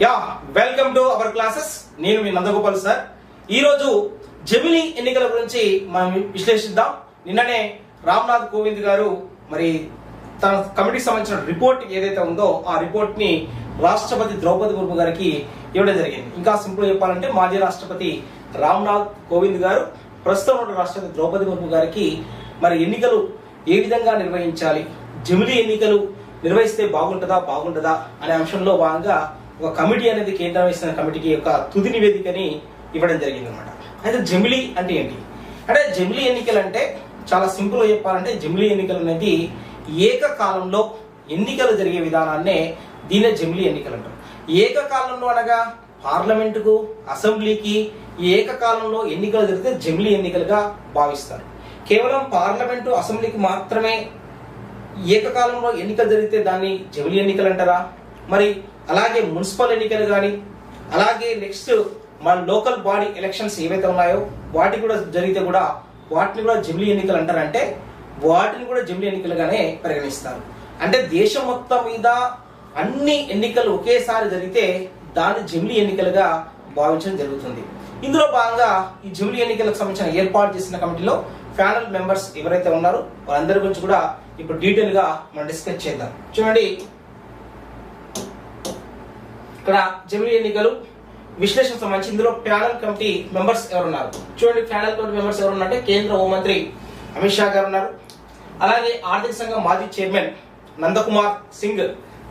Yeah welcome to our classes. నేను మీ Nandagopal sir. ఈరోజు జమిలీ ఎన్నికల గురించి మనం విశ్లేషిద్దాం. నిన్ననే రామ్నాథ్ కోవింద్ గారు మరి తన కమిటీకి సంబంధించిన రిపోర్ట్ ఏదైతే ఉందో ఆ రిపోర్ట్ ని రాష్ట్రపతి ద్రౌపది ముర్ము గారికి ఇవ్వడం జరిగింది. ఇంకా సింపుల్ చెప్పాలంటే మాజీ రాష్ట్రపతి రామ్నాథ్ కోవింద్ గారు ప్రస్తుతం ఉన్న రాష్ట్రపతి ద్రౌపది ముర్ము గారికి మరి ఎన్నికలు ఏ విధంగా నిర్వహించాలి, జమిలీ ఎన్నికలు నిర్వహిస్తే బాగుంటుందా అనే అంశంలో భాగంగా ఒక కమిటీ అనేది కేంద్రం వేసిన కమిటీకి ఒక తుది నివేదికని ఇవ్వడం జరిగింది అనమాట. అయితే జమిలీ అంటే ఏంటి అంటే జమిలీ ఎన్నికలు అంటే చాలా సింపుల్ గా చెప్పాలంటే జమిలీ ఎన్నికలు అనేది ఏకకాలంలో ఎన్నికలు జరిగే విధానాన్నే దీనే జమిలీ ఎన్నికలు అంటారు. ఏకకాలంలో అనగా పార్లమెంటుకు అసెంబ్లీకి ఏకకాలంలో ఎన్నికలు జరిగితే జమిలీ ఎన్నికలుగా భావిస్తారు. కేవలం పార్లమెంటు అసెంబ్లీకి మాత్రమే ఏకకాలంలో ఎన్నికలు జరిగితే దాన్ని జమిలీ ఎన్నికలు అంటారా? మరి అలాగే మున్సిపల్ ఎన్నికలు కానీ అలాగే నెక్స్ట్ మన లోకల్ బాడీ ఎలక్షన్స్ ఏవైతే ఉన్నాయో వాటి కూడా జరిగితే కూడా వాటిని కూడా జమిలీ ఎన్నికలు అంటారంటే వాటిని కూడా జమిలీ ఎన్నికలుగానే పరిగణిస్తారు. అంటే దేశం మొత్తం మీద అన్ని ఎన్నికలు ఒకేసారి జరిగితే దాన్ని జమిలీ ఎన్నికలుగా భావించడం జరుగుతుంది. ఇందులో భాగంగా ఈ జమిలీ ఎన్నికలకు సంబంధించిన ఏర్పాటు చేసిన కమిటీలో ప్యానల్ మెంబర్స్ ఎవరైతే ఉన్నారో వాళ్ళందరి గురించి కూడా ఇప్పుడు డీటెయిల్ గా మనం డిస్కస్ చేద్దాం. చూడండి, ఇక్కడ జమిలీ ఎన్నికలు విశ్లేషణ సంబంధించి ఇందులో ప్యానల్ కమిటీ మెంబర్స్ ఎవరున్నారు చూడండి. ప్యానల్ కమిటీ మెంబర్స్ ఎవరున్నారంటే కేంద్ర హోంమంత్రి అమిత్ షా గారు ఉన్నారు. అలాగే ఆర్థిక సంఘం మాజీ చైర్మన్ నందకుమార్ సింగ్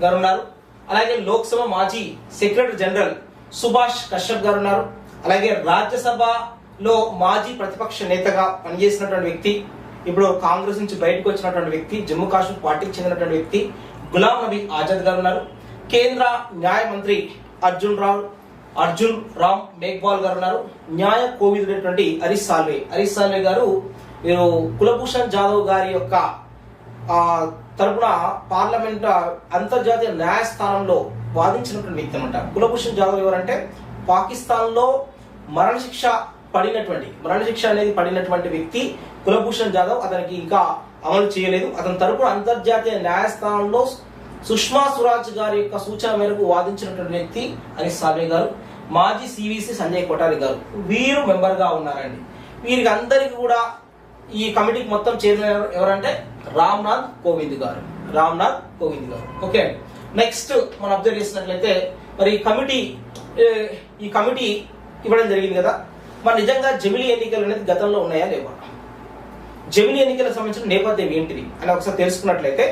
గారు ఉన్నారు. అలాగే లోక్సభ మాజీ సెక్రటరీ జనరల్ సుభాష్ కశ్యప్ గారు ఉన్నారు. అలాగే రాజ్యసభలో మాజీ ప్రతిపక్ష నేతగా పనిచేసినటువంటి వ్యక్తి, ఇప్పుడు కాంగ్రెస్ నుంచి బయటకు వచ్చినటువంటి వ్యక్తి, జమ్మూ కాశ్మీర్ పార్టీకి చెందినటువంటి వ్యక్తి గులాం నబీ ఆజాద్ గారు ఉన్నారు. కేంద్ర న్యాయ మంత్రి అర్జున్ రామ్ మేఘ్వాల్ గారు ఉన్నారు. న్యాయ కోవిదుడైనటువంటి హరీష్ సాల్వే గారు వీరు కులభూషణ్ జాదవ్ గారి యొక్క తరపున పార్లమెంట్ అంతర్జాతీయ న్యాయస్థానంలో వాదించినటువంటి వ్యక్తి అనమాట. కులభూషణ్ జాదవ్ ఎవరంటే పాకిస్తాన్ లో మరణశిక్ష అనేది పడినటువంటి వ్యక్తి కులభూషణ్ జాదవ్. అతనికి ఇంకా అమలు చేయలేదు. అతని తరపున అంతర్జాతీయ న్యాయస్థానంలో సుష్మా స్వరాజ్ గారి యొక్క సూచన మేరకు వాదించినటువంటి వ్యక్తి హరీష్ సాల్వే గారు. మాజీ సివిసి సంజయ్ కొఠారి గారు వీరు మెంబర్ గా ఉన్నారండి. వీరికి అందరికి కూడా ఈ కమిటీకి మొత్తం చైర్మన్ ఎవరంటే రామ్నాథ్ కోవింద్ గారు. ఓకే, నెక్స్ట్ మనం అబ్జర్వ్ చేసినట్లయితే మరి ఈ కమిటీ ఇవ్వడం జరిగింది కదా. మరి నిజంగా జమిలీ ఎన్నికలు అనేది గతంలో ఉన్నాయా లేవా? జమిలీ ఎన్నికలకు సంబంధించిన నేపథ్యం ఏంటిది అని ఒకసారి తెలుసుకున్నట్లయితే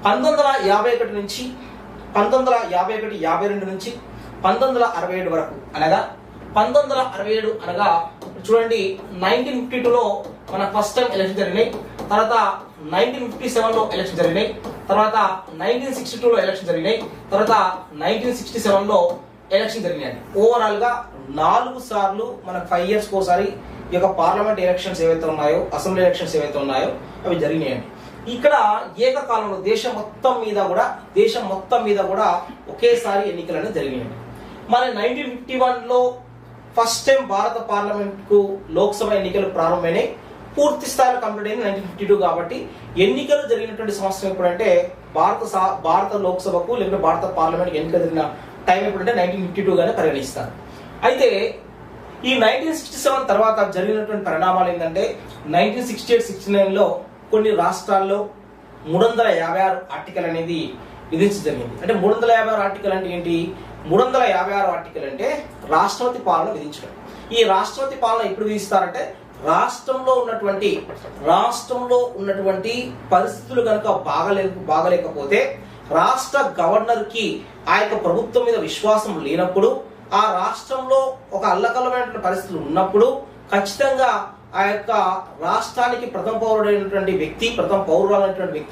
1951 నుంచి 1952 నుంచి 1967 వరకు అనగా 1967 అనగా చూడండి 1952లో మన ఫస్ట్ టైం ఎలక్షన్ జరిగినాయి. తర్వాత 1957లో ఎలక్షన్ జరిగినాయి. తర్వాత 1962లో ఎలక్షన్ జరిగినాయి. తర్వాత 1967లో ఎలక్షన్ జరిగినాయి. ఓవరాల్ గా 4 సార్లు మనకు 5 years ఒకసారి ఈ యొక్క పార్లమెంట్ ఎలక్షన్స్ ఏవైతే ఉన్నాయో, అసెంబ్లీ ఎలక్షన్స్ ఏవైతే ఉన్నాయో అవి జరిగినాయండి. ఇక్కడ ఏకకాలంలో దేశం మొత్తం మీద కూడా ఒకేసారి ఎన్నికలు అనేది జరిగినాయి. మరి 1951లో ఫస్ట్ టైం భారత పార్లమెంట్ కు లోక్సభ ఎన్నికలు ప్రారంభమైనాయి. పూర్తి స్థాయిలో కంప్లీట్ అయింది 1952 కాబట్టి ఎన్నికలు జరిగినటువంటి సంవత్సరం ఎప్పుడంటే భారత లోక్సభకు లేకపోతే భారత పార్లమెంట్ ఎన్నికలు జరిగిన టైం ఎప్పుడంటే 1952 గానే పరిగణిస్తారు. అయితే ఈ 1967 తర్వాత జరిగినటువంటి పరిణామాలు ఏంటంటే 1968-69లో కొన్ని రాష్ట్రాల్లో 356 ఆర్టికల్ అనేది విధించడం జరిగింది. అంటే 356 ఆర్టికల్ అంటే ఏంటి? 356 ఆర్టికల్ అంటే రాష్ట్రపతి పాలన విధించడం. ఈ రాష్ట్రపతి పాలన ఎప్పుడు విధిస్తారంటే రాష్ట్రంలో ఉన్నటువంటి పరిస్థితులు కనుక బాగలేకపోతే రాష్ట్ర గవర్నర్ కి ఆ యొక్క ప్రభుత్వం మీద విశ్వాసం లేనప్పుడు, ఆ రాష్ట్రంలో ఒక అల్లకల్లమైనటువంటి పరిస్థితులు ఉన్నప్పుడు ఖచ్చితంగా ఆ యొక్క రాష్ట్రానికి ప్రథమ పౌరుడైనటువంటి వ్యక్తి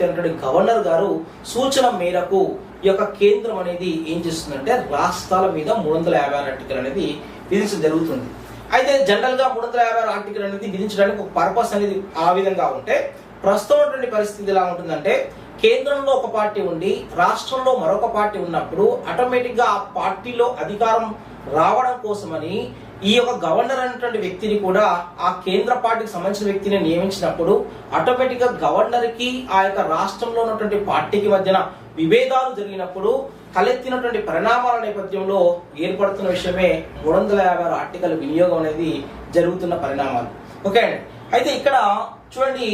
అయినటువంటి గవర్నర్ గారు సూచన మేరకు ఈ యొక్క కేంద్రం అనేది ఏం చేస్తుందంటే రాష్ట్రాల మీద 356 ఆర్టికల్ అనేది విధించడం జరుగుతుంది. అయితే జనరల్ గా 356 ఆర్టికల్ అనేది విధించడానికి ఒక పర్పస్ అనేది ఆ విధంగా ఉంటే, ప్రస్తుతం పరిస్థితి ఎలా ఉంటుందంటే కేంద్రంలో ఒక పార్టీ ఉండి రాష్ట్రంలో మరొక పార్టీ ఉన్నప్పుడు ఆటోమేటిక్ గా ఆ పార్టీలో అధికారం రావడం కోసమని ఈ యొక్క గవర్నర్ అనేటువంటి వ్యక్తిని కూడా ఆ కేంద్ర పార్టీకి సంబంధించిన వ్యక్తిని నియమించినప్పుడు ఆటోమేటిక్ గా గవర్నర్ కి ఆ యొక్క రాష్ట్రంలో ఉన్నటువంటి పార్టీకి మధ్యన విభేదాలు జరిగినప్పుడు తలెత్తినటువంటి పరిణామాల నేపథ్యంలో ఏర్పడుతున్న విషయమే 356 ఆర్టికల్ వినియోగం అనేది జరుగుతున్న పరిణామాలు. ఓకే అండి. అయితే ఇక్కడ చూడండి,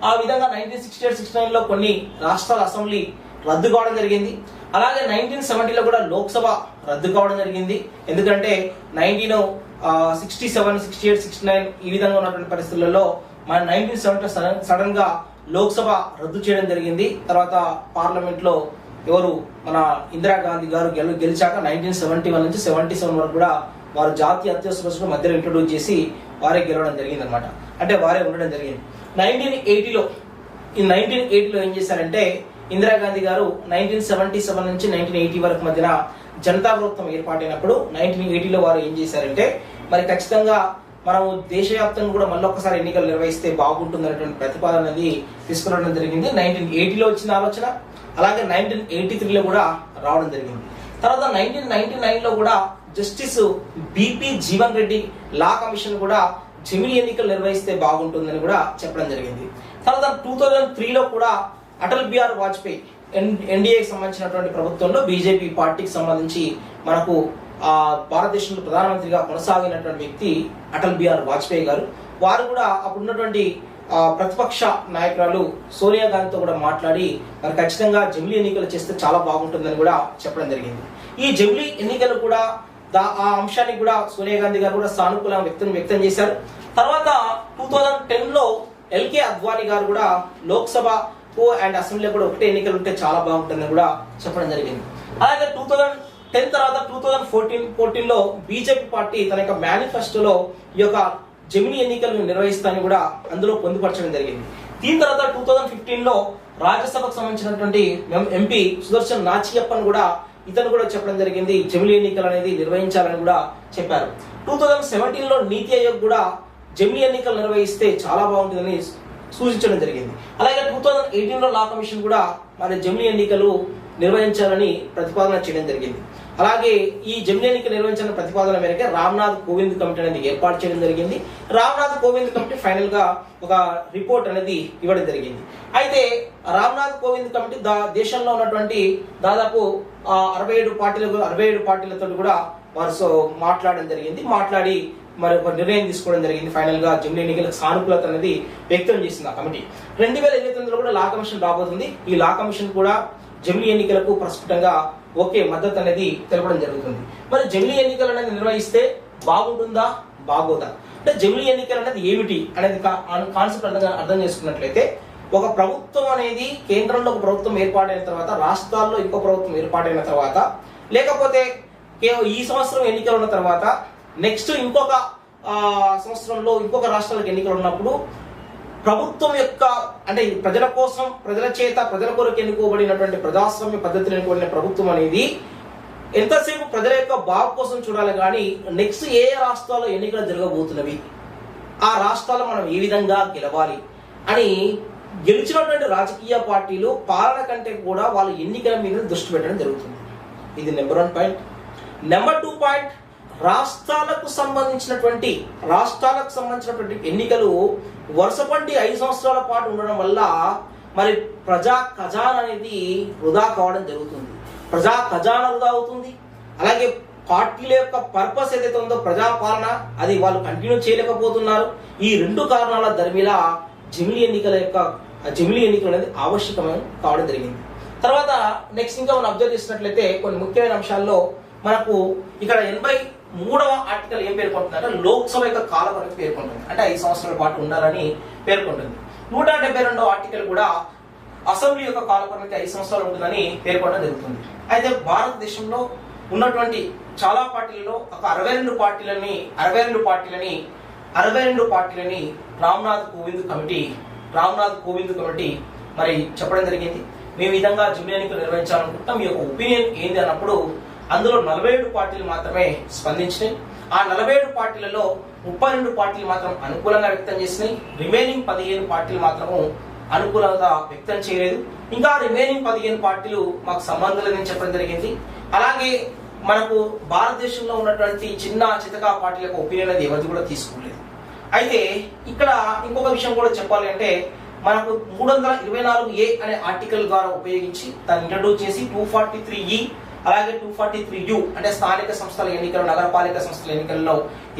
ఆ విధంగా 1968-69లో కొన్ని రాష్ట్రాల అసెంబ్లీ రద్దు కావడం జరిగింది. అలాగే 1970లో కూడా లోక్సభ రద్దు కావడం జరిగింది. ఎందుకంటే 1967, 68, 69 ఈ విధంగా ఉన్నటువంటి పరిస్థితులలో మన 1970 సడన్ గా లోక్సభ రద్దు చేయడం జరిగింది. తర్వాత పార్లమెంట్ లో ఎవరు మన ఇందిరాగాంధీ గారు గెలిచాక 1971 నుంచి 77 వరకు కూడా వారు జాతీయ అత్యవసర పరిస్థితుల మధ్యలో ఇంట్రొడ్యూస్ చేసి వారే గెలవడం జరిగింది అనమాట. అంటే వారే ఉండడం జరిగింది. 1980లో ఏం చేశారంటే ఇందిరాగాంధీ గారు 1977 నుంచి 1980 వరకు మధ్యన జనతా ప్రభుత్వం ఏర్పాటైనప్పుడు 1980లో వారు ఏం చేశారంటే మరి ఖచ్చితంగా మనం దేశవ్యాప్తంగా కూడా మళ్ళొక్కసారి ఎన్నికలు నిర్వహిస్తే బాగుంటుంది అనేటువంటి ప్రతిపాదన అనేది తీసుకురావడం జరిగింది. 1980లో వచ్చిన ఆలోచన, అలాగే 1983లో కూడా రావడం జరిగింది. తర్వాత 1999లో కూడా justice BP Jeevan Reddy law commission కూడా జమిలీ ఎన్నికలు నిర్వహిస్తే బాగుంటుందని కూడా చెప్పడం జరిగింది. తర్వాత 2003లో కూడా అటల్ బిహారీ వాజ్పేయి ఎన్డీఏకి సంబంధించినటువంటి ప్రభుత్వంలో బీజేపీ పార్టీకి సంబంధించి మనకు భారతదేశంలో ప్రధానమంత్రిగా కొనసాగినటువంటి వ్యక్తి అటల్ బిహారీ వాజ్పేయి గారు. వారు కూడా అప్పుడున్నటువంటి ప్రతిపక్ష నాయకురాలు సోనియా గాంధీతో కూడా మాట్లాడి మరి ఖచ్చితంగా జమిలీ ఎన్నికలు చేస్తే చాలా బాగుంటుందని కూడా చెప్పడం జరిగింది. ఈ జమిలీ ఎన్నికలు కూడా ఆ అంశానికి కూడా సోనియా గాంధీ గారు కూడా సానుకూల వ్యక్తం చేశారు. తర్వాత 2010లో ఎల్కే అద్వానీ గారు కూడా లోక్సభకు అండ్ అసెంబ్లీ కూడా ఒకటే ఎన్నికలు ఉంటే చాలా బాగుంటుందని కూడా చెప్పడం జరిగింది. అలాగే 2010 తర్వాత 2014లో బీజేపీ పార్టీ తన యొక్క మేనిఫెస్టోలో ఈ యొక్క జమిలీ ఎన్నికలను నిర్వహిస్తానని కూడా అందులో పొందుపరచడం జరిగింది. దీని తర్వాత 2015లో రాజ్యసభకు సంబంధించినటువంటి ఎంపీ సుదర్శన్ నాచియప్పన్ కూడా ఇతను కూడా చెప్పడం జరిగింది జమిలీ ఎన్నికలు అనేది నిర్వహించాలని కూడా చెప్పారు. 2017లో నీతి ఆయోగ్ కూడా జమిలీ ఎన్నికలు నిర్వహిస్తే చాలా బాగుంటుందని సూచించడం జరిగింది. అలాగే 2018లో లా కమిషన్ కూడా మరి జమిలీ ఎన్నికలు నిర్వహించాలని ప్రతిపాదన చేయడం జరిగింది. అలాగే ఈ జమిలీ ఎన్నికలు నిర్వహించిన ప్రతిపాదన మేరకు రామ్నాథ్ కోవింద్ కమిటీ అనేది ఏర్పాటు చేయడం జరిగింది. రామ్నాథ్ కోవింద్ కమిటీ ఫైనల్ గా ఒక రిపోర్ట్ అనేది ఇవ్వడం జరిగింది. అయితే రామ్నాథ్ కోవింద్ కమిటీ దేశంలో ఉన్నటువంటి దాదాపు 67 పార్టీలతో కూడా వారు మాట్లాడడం జరిగింది. మాట్లాడి మరి ఒక నిర్ణయం తీసుకోవడం జరిగింది. ఫైనల్ గా జమిలీ ఎన్నికలకు సానుకూలత అనేది వ్యక్తం చేసింది ఆ కమిటీ. 2029లో కూడా లా కమిషన్ రాబోతుంది. ఈ లా కమిషన్ కూడా జమిలీ ఎన్నికలకు ప్రస్ఫుటంగా ఓకే మద్దతు అనేది తెలపడం జరుగుతుంది. మరి జమిలీ ఎన్నికలు అనేది నిర్వహిస్తే బాగుంటుందా బాగోదా, అంటే జమిలీ ఎన్నికలు అనేది ఏమిటి అనేది కాన్సెప్ట్ అర్థం చేసుకున్నట్లయితే, ఒక ప్రభుత్వం అనేది కేంద్రంలో ఒక ప్రభుత్వం ఏర్పాటైన తర్వాత, రాష్ట్రాల్లో ఇంకో ప్రభుత్వం ఏర్పాటైన తర్వాత, లేకపోతే ఈ సంవత్సరం ఎన్నికలు ఉన్న తర్వాత నెక్స్ట్ ఇంకొక సంవత్సరంలో ఇంకొక రాష్ట్రాలకు ఎన్నికలు ఉన్నప్పుడు ప్రభుత్వం యొక్క అంటే ప్రజల కోసం, ప్రజల చేత, ప్రజల కొరకు ఎన్నుకోబడినటువంటి ప్రజాస్వామ్య పద్ధతిని ఎన్నుకోబడిన ప్రభుత్వం అనేది ఎంతసేపు ప్రజల యొక్క బాగు కోసం చూడాలి కానీ నెక్స్ట్ ఏ రాష్ట్రాల్లో ఎన్నికలు జరగబోతున్నవి, ఆ రాష్ట్రాల్లో మనం ఏ విధంగా గెలవాలి అని గెలిచినటువంటి రాజకీయ పార్టీలు పాలన కంటే కూడా వాళ్ళ ఎన్నికల మీద దృష్టి పెట్టడం జరుగుతుంది. ఇది నెంబర్ 1 పాయింట్. నెంబర్ 2 పాయింట్, రాష్ట్రాలకు సంబంధించినటువంటి ఎన్నికలు వరుసపంటి 5 సంవత్సరాల పాటు ఉండడం వల్ల మరి ప్రజా ఖజానా అనేది వృధా కావడం జరుగుతుంది. ప్రజా ఖజానా వృధా అవుతుంది. అలాగే పార్టీల యొక్క పర్పస్ ఏదైతే ఉందో ప్రజాపాలన, అది వాళ్ళు కంటిన్యూ చేయలేకపోతున్నారు. ఈ 2 కారణాల దరిమిలా జమిలీ ఎన్నికలు అనేది ఆవశ్యకమైన కావడం జరిగింది. తర్వాత నెక్స్ట్ ఇంకా మనం అబ్జర్వ్ చేసినట్లయితే కొన్ని ముఖ్యమైన అంశాల్లో మనకు ఇక్కడ 83వ ఆర్టికల్ ఏం పేర్కొంటుందంటే లోక్సభ యొక్క కాల పరిమితి పేర్కొంటుంది. అంటే 5 సంవత్సరాల పాటు ఉండాలని పేర్కొంటుంది. 172వ ఆర్టికల్ కూడా అసెంబ్లీ యొక్క కాల పరిమితి 5 సంవత్సరాలు ఉంటుందని పేర్కొనడం జరుగుతుంది. అయితే భారతదేశంలో ఉన్నటువంటి చాలా పార్టీలలో ఒక 62 పార్టీలని రామ్నాథ్ కోవింద్ కమిటీ మరి చెప్పడం జరిగింది. మేము ఈ విధంగా జమిలీ ఎన్నికలు నిర్వహించాలనుకుంటాం, మీ యొక్క ఒపీనియన్ ఏంది అన్నప్పుడు అందులో 47 పార్టీలు మాత్రమే స్పందించినాయి. ఆ 47 పార్టీలలో 32 పార్టీలు మాత్రం అనుకూలంగా వ్యక్తం చేసినాయి. రిమైనింగ్ 15 పార్టీలు మాత్రము అనుకూలంగా వ్యక్తం చేయలేదు. ఇంకా రిమైనింగ్ 15 పార్టీలు మాకు సంబంధం లేదని చెప్పడం జరిగింది. అలాగే మనకు భారతదేశంలో ఉన్నటువంటి చిన్న చితకా పార్టీలకు ఒపీనియన్ అది ఎవరిది కూడా తీసుకోలేదు. అయితే ఇక్కడ ఇంకొక విషయం కూడా చెప్పాలి అంటే మనకు 324A అనే ఆర్టికల్ ద్వారా ఉపయోగించి దాన్ని ఇంట్రడ్యూస్ చేసి 243E అలాగే 243U అంటే స్థానిక సంస్థల ఎన్నికలు నగరపాలిక సంస్థల ఎన్నికల్లో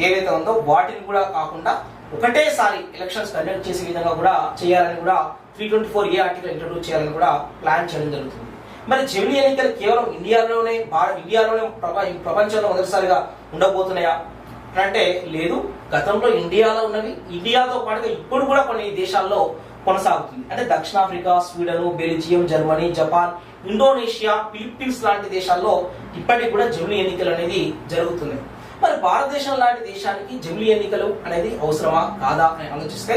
ఏవైతే ఉందో వాటిని కూడా కాకుండా ఒకటేసారి ఎలక్షన్స్ కండక్ట్ చేసే విధంగా కూడా చేయాలని కూడా 324A ఆర్టికల్ ఇంట్రడ్యూస్ చేయాలని కూడా ప్లాన్ చేయడం జరుగుతుంది. మరి జమిలీ ఎన్నికలు కేవలం ఇండియాలోనే ప్రపంచంలో మొదటిసారిగా ఉండబోతున్నాయా అంటే లేదు. గతంలో ఇండియాలో ఉన్నవి, ఇండియాతో పాటుగా ఇప్పుడు కూడా కొన్ని దేశాల్లో కొనసాగుతుంది. అంటే దక్షిణాఫ్రికా, Sweden, Belgium, Germany, Japan, Indonesia, Philippines లాంటి దేశాల్లో ఇప్పటికి కూడా జమిలీ ఎన్నికలు అనేది జరుగుతున్నాయి. మరి భారతదేశం లాంటి దేశానికి జమిలీ ఎన్నికలు అనేది అవసరమా కాదా అని ఆలోచిస్తే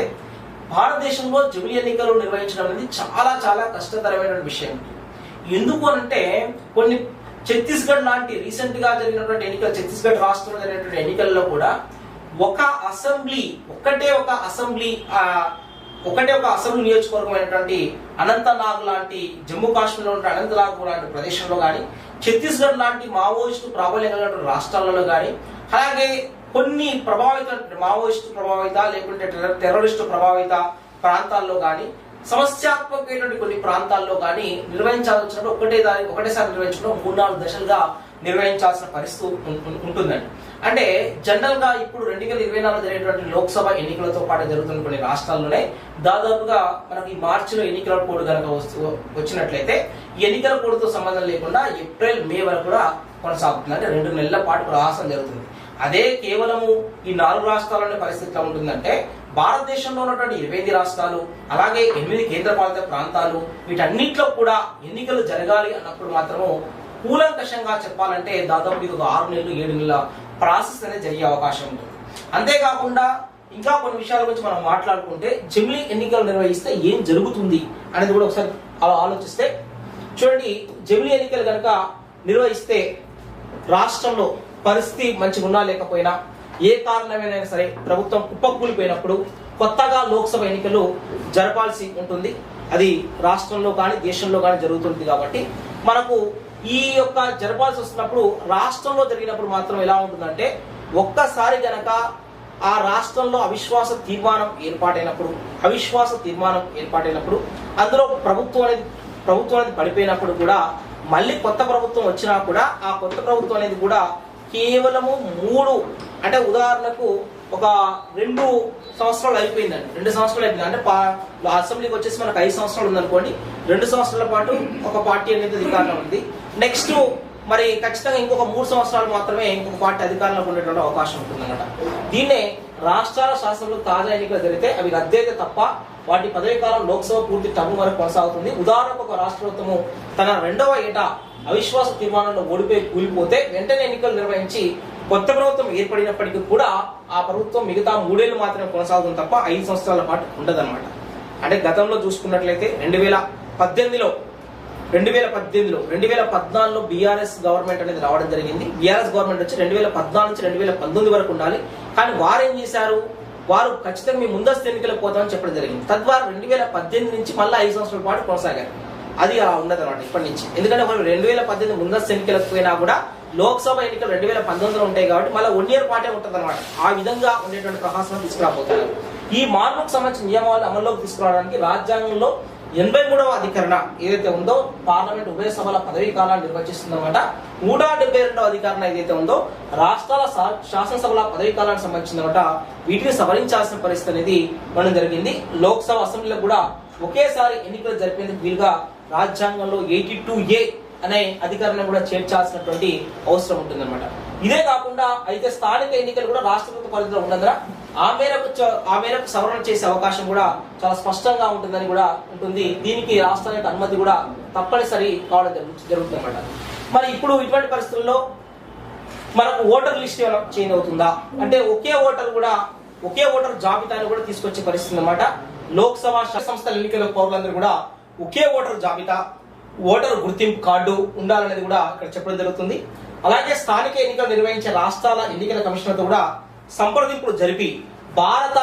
భారతదేశంలో జమిలీ ఎన్నికలు నిర్వహించడం అనేది చాలా చాలా కష్టతరమైన విషయం. ఎందుకు అంటే కొన్ని ఛత్తీస్గఢ్ లాంటి రీసెంట్ గా జరిగినటువంటి ఎన్నికలు, ఛత్తీస్గఢ్ రాష్ట్రంలో జరిగినటువంటి ఎన్నికల్లో కూడా ఒకటే ఒక అసెంబ్లీ నియోజకవర్గమైనటువంటి అనంతనాగ్ లాంటి జమ్మూ కాశ్మీర్ లో ఉన్న అనంతనాగ్ లాంటి ప్రదేశంలో కానీ, ఛత్తీస్గఢ్ లాంటి మావోయిస్టు ప్రాబల్యం కలిగినటువంటి రాష్ట్రాలలో కానీ, అలాగే కొన్ని మావోయిస్టు ప్రభావిత లేకుంటే టెర్రరిస్టు ప్రభావిత ప్రాంతాల్లో కానీ, సమస్యాత్మకమైనటువంటి కొన్ని ప్రాంతాల్లో కానీ నిర్వహించాల్సి వచ్చినప్పుడు ఒకటేసారి నిర్వహించడం 3-4 దశలుగా నిర్వహించాల్సిన పరిస్థితి ఉంటుందండి. అంటే జనరల్ గా ఇప్పుడు 2024 జరిగేటువంటి లోక్సభ ఎన్నికలతో పాటు జరుగుతున్న కొన్ని రాష్ట్రాల్లోనే దాదాపుగా మనకి మార్చిలో ఎన్నికల కోడ్ కనుక వచ్చినట్లయితే ఈ ఎన్నికల కోడ్తో సంబంధం లేకుండా ఏప్రిల్ మే వరకు కూడా కొనసాగుతుంది. అంటే 2 నెలల పాటు ప్రవాసం జరుగుతుంది. అదే కేవలము ఈ 4 రాష్ట్రాల్లోని పరిస్థితి ఎలా ఉంటుందంటే భారతదేశంలో ఉన్నటువంటి 28 రాష్ట్రాలు అలాగే 8 కేంద్రపాలిత ప్రాంతాలు వీటన్నిటిలో కూడా ఎన్నికలు జరగాలి అన్నప్పుడు మాత్రము కూలంకషంగా చెప్పాలంటే దాదాపు ఇది ఒక 6 నెలలు 7 నెలల ప్రాసెస్ అనేది జరిగే అవకాశం ఉంటుంది. అంతేకాకుండా ఇంకా కొన్ని విషయాల గురించి మనం మాట్లాడుకుంటే జమిలీ ఎన్నికలు నిర్వహిస్తే ఏం జరుగుతుంది అనేది కూడా ఒకసారి అలా ఆలోచిస్తే చూడండి, జమిలీ ఎన్నికలు కనుక నిర్వహిస్తే రాష్ట్రంలో పరిస్థితి మంచిగా ఉన్నా లేకపోయినా ఏ కారణమైనా సరే ప్రభుత్వం కుప్పకూలిపోయినప్పుడు కొత్తగా లోక్సభ ఎన్నికలు జరపాల్సి ఉంటుంది. అది రాష్ట్రంలో కానీ దేశంలో కానీ జరుగుతుంది. కాబట్టి మనకు ఈ యొక్క జరపాల్సి వస్తున్నప్పుడు రాష్ట్రంలో జరిగినప్పుడు మాత్రం ఎలా ఉంటుందంటే ఒక్కసారి గనక ఆ రాష్ట్రంలో అవిశ్వాస తీర్మానం ఏర్పాటైనప్పుడు అందులో ప్రభుత్వం అనేది పడిపోయినప్పుడు కూడా మళ్ళీ కొత్త ప్రభుత్వం వచ్చినా కూడా ఆ కొత్త ప్రభుత్వం అనేది కూడా కేవలము 3 అంటే ఉదాహరణకు ఒక 2 సంవత్సరాలు అయిపోయిందండి. 2 సంవత్సరాలు అయిపోయింది అంటే అసెంబ్లీకి వచ్చేసి మనకు 5 సంవత్సరాలు ఉందనుకోండి. 2 సంవత్సరాల పాటు ఒక పార్టీ అనేది అధికారంలో ఉంది. నెక్స్ట్ మరి ఖచ్చితంగా ఇంకొక 3 సంవత్సరాలు మాత్రమే ఇంకొక పార్టీ అధికారంలో ఉండేటువంటి అవకాశం ఉంటుందన్నమాట. దీన్నే రాష్ట్రాల శాసనసభలో తాజా ఎన్నికలు జరిగితే అవి రద్దయితే తప్ప వాటి పదవీ కాలం లోక్సభ పూర్తి టర్మ్ వరకు కొనసాగుతుంది. ఉదాహరణకు ఒక రాష్ట్ర ప్రభుత్వము తన 2వ ఏట అవిశ్వాస తీర్మానంలో ఓడిపోయి కూలిపోతే వెంటనే ఎన్నికలు నిర్వహించి కొత్త ప్రభుత్వం ఏర్పడినప్పటికీ కూడా ఆ ప్రభుత్వం మిగతా 3 ఏళ్లు మాత్రమే కొనసాగుతుంది తప్ప 5 సంవత్సరాల పాటు ఉండదన్నమాట. అంటే గతంలో చూసుకున్నట్లయితే 2018లో 2014లో బీఆర్ఎస్ గవర్నమెంట్ అనేది రావడం జరిగింది. బీఆర్ఎస్ గవర్నమెంట్ వచ్చి 2014 నుంచి 2019 వరకు ఉండాలి. కానీ వారు ఏం చేశారు, వారు ఖచ్చితంగా మీ ముందస్తు ఎన్నికలకు పోతామని చెప్పడం జరిగింది. తద్వారా 2018 నుంచి మళ్ళీ 5 సంవత్సరాల పాటు కొనసాగారు. అది అలా ఉండదు అనమాట ఇప్పటి నుంచి. ఎందుకంటే 2018 ముందస్తు ఎన్నికలకు పోయినా కూడా లోక్సభ ఎన్నికలు 2019లో ఉంటాయి కాబట్టి మళ్ళీ 1 ఇయర్ పాటే ఉంటుంది అనమాట. ఆ విధంగా ఉండేటువంటి ప్రహాసం తీసుకురాబోతున్నారు. ఈ మార్పుకు సంబంధించిన నియమాలు అమల్లోకి తీసుకురావడానికి రాజ్యాంగంలో 83వ అధికరణ ఏదైతే ఉందో పార్లమెంట్ ఉభయ సభల పదవీ కాలాన్ని నిర్వచిస్తుందన్నమాట. 172వ అధికరణ ఏదైతే ఉందో రాష్ట్రాల శాసనసభల పదవీ కాలానికి సంబంధించిందన్నమాట. వీటిని సవరించాల్సిన పరిస్థితి అనేది మనం జరిగింది. లోక్సభ అసెంబ్లీలో కూడా ఒకేసారి ఎన్నికలు జరిపేందుకు వీలుగా రాజ్యాంగంలో 82A అనే అధికారాన్ని కూడా చేర్చాల్సినటువంటి అవసరం ఉంటుందన్నమాట. ఇదే కాకుండా అయితే స్థానిక ఎన్నికలు కూడా రాష్ట్ర ప్రభుత్వ పరిధిలో ఉన్నందున ఆ మేరకు సవరణ చేసే అవకాశం కూడా చాలా స్పష్టంగా ఉంటుందని కూడా ఉంటుంది. దీనికి రాష్ట్రానికి అనుమతి కూడా తప్పనిసరి కావడం జరుగుతుంది అన్నమాట. మరి ఇప్పుడు ఇటువంటి పరిస్థితుల్లో మనకు ఓటర్ లిస్ట్ ఏమైనా చేంజ్ అవుతుందా అంటే ఒకే ఓటర్ జాబితాను కూడా తీసుకొచ్చే పరిస్థితి అన్నమాట. లోక్సభ సంస్థల ఎన్నికల పౌరులందరూ కూడా ఒకే ఓటర్ జాబితా, ఓటర్ గుర్తింపు కార్డు ఉండాలనేది కూడా ఇక్కడ చెప్పడం జరుగుతుంది. అలాగే స్థానిక ఎన్నికలు నిర్వహించే రాష్ట్రాల ఎన్నికల కమిషనర్తో కూడా సంప్రదింపులు జరిపి భారత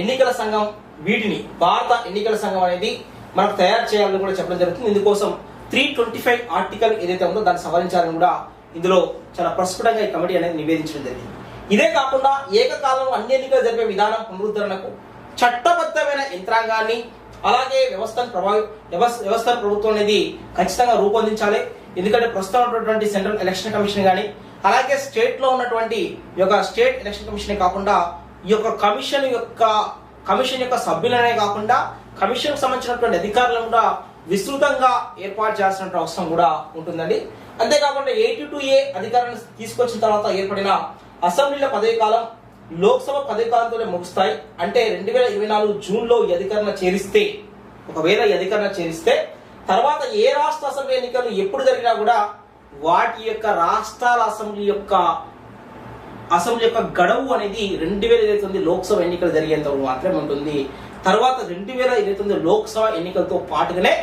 ఎన్నికల సంఘం అనేది మనకు తయారు చేయాలని కూడా చెప్పడం జరుగుతుంది. ఇందుకోసం 325 ఆర్టికల్ ఏదైతే ఉందో దాన్ని సవరించాలని కూడా ఇందులో చాలా ప్రస్ఫుటంగా ఈ కమిటీ అనేది నివేదించడం జరిగింది. ఇదే కాకుండా ఏకకాలంలో అన్ని ఎన్నికలు జరిపే విధానం పునరుద్ధరణకు చట్టబద్ధమైన యంత్రాంగాన్ని అలాగే వ్యవస్థ ప్రభుత్వం అనేది ఖచ్చితంగా రూపొందించాలి. ఎందుకంటే ప్రస్తుతం ఉన్నటువంటి సెంట్రల్ ఎలక్షన్ కమిషన్ కానీ అలాగే స్టేట్ లో ఉన్నటువంటి ఈ యొక్క స్టేట్ ఎలక్షన్ కమిషన్ కాకుండా ఈ యొక్క కమిషన్ యొక్క సభ్యులనే కాకుండా కమిషన్ సంబంధించినటువంటి అధికారులను కూడా విస్తృతంగా ఏర్పాటు చేయాల్సిన అవసరం కూడా ఉంటుందండి. అంతేకాకుండా 82A అధికారాన్ని తీసుకొచ్చిన తర్వాత ఏర్పడిన అసెంబ్లీల పదవి కాలం లోక్సభ పదవి కాలంతోనే ముగుస్తాయి. అంటే 2024 జూన్లో ఈ అధికారణ చేరిస్తే, ఒకవేళ ఈ అధికారణ చేరిస్తే తర్వాత ఏ రాష్ట్ర అసెంబ్లీ ఎన్నికలు ఎప్పుడు జరిగినా కూడా వాటి యొక్క రాష్ట్రాల అసెంబ్లీ యొక్క గడువు అనేది 2029 లోక్సభ ఎన్నికలు జరిగేంత మాత్రమే ఉంటుంది. తర్వాత 2029 లోక్సభ ఎన్నికలతో పాటుగానే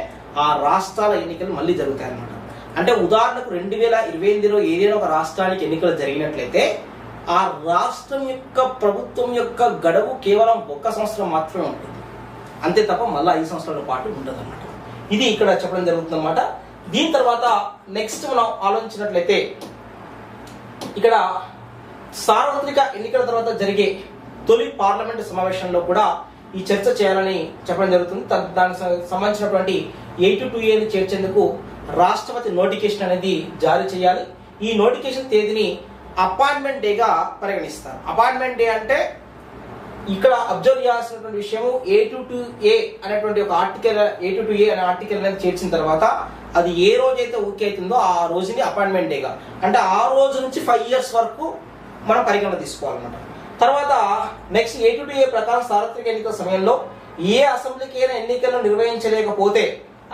ఆ రాష్ట్రాల ఎన్నికలు మళ్ళీ జరుగుతాయి అన్నమాట. అంటే ఉదాహరణకు 2028లో ఏదైనా ఒక రాష్ట్రానికి ఎన్నికలు జరిగినట్లయితే ఆ రాష్ట్రం యొక్క ప్రభుత్వం యొక్క గడువు కేవలం 1 సంవత్సరం మాత్రమే ఉంటుంది, అంతే తప్ప మళ్ళీ 5 సంవత్సరాల పాటు ఉంటుంది అన్నమాట. ఇది ఇక్కడ చెప్పడం జరుగుతుంది అన్నమాట. దీని తర్వాత నెక్స్ట్ మనం ఆలోచించినట్లయితే ఇక్కడ సార్వత్రిక ఎన్నికల తర్వాత జరిగే తొలి పార్లమెంటు సమావేశంలో కూడా ఈ చర్చ చేయాలని చెప్పడం జరుగుతుంది. దానికి సంబంధించినటువంటి 82Aని చేర్చేందుకు రాష్ట్రపతి నోటిఫికేషన్ అనేది జారీ చేయాలి. ఈ నోటిఫికేషన్ తేదీని అపాయింట్మెంట్ డేగా పరిగణిస్తారు. అపాయింట్మెంట్ డే అంటే ఇక్కడ అబ్జర్వ్ చేయాల్సినటువంటి విషయం 82A అనేటువంటి ఒక ఆర్టికల్ 82A అనే ఆర్టికల్ అనేది చేర్చిన తర్వాత అది ఏ రోజైతే ఓకే అవుతుందో ఆ రోజుని అపాయింట్మెంట్ డేగా, అంటే ఆ రోజు నుంచి 5 years వరకు మనం పరిగణన తీసుకోవాలన్నమాట. తర్వాత నెక్స్ట్ 82A ప్రకారం సార్వత్రిక ఎన్నికల సమయంలో ఏ అసెంబ్లీకి అయినా ఎన్నికలను నిర్వహించలేకపోతే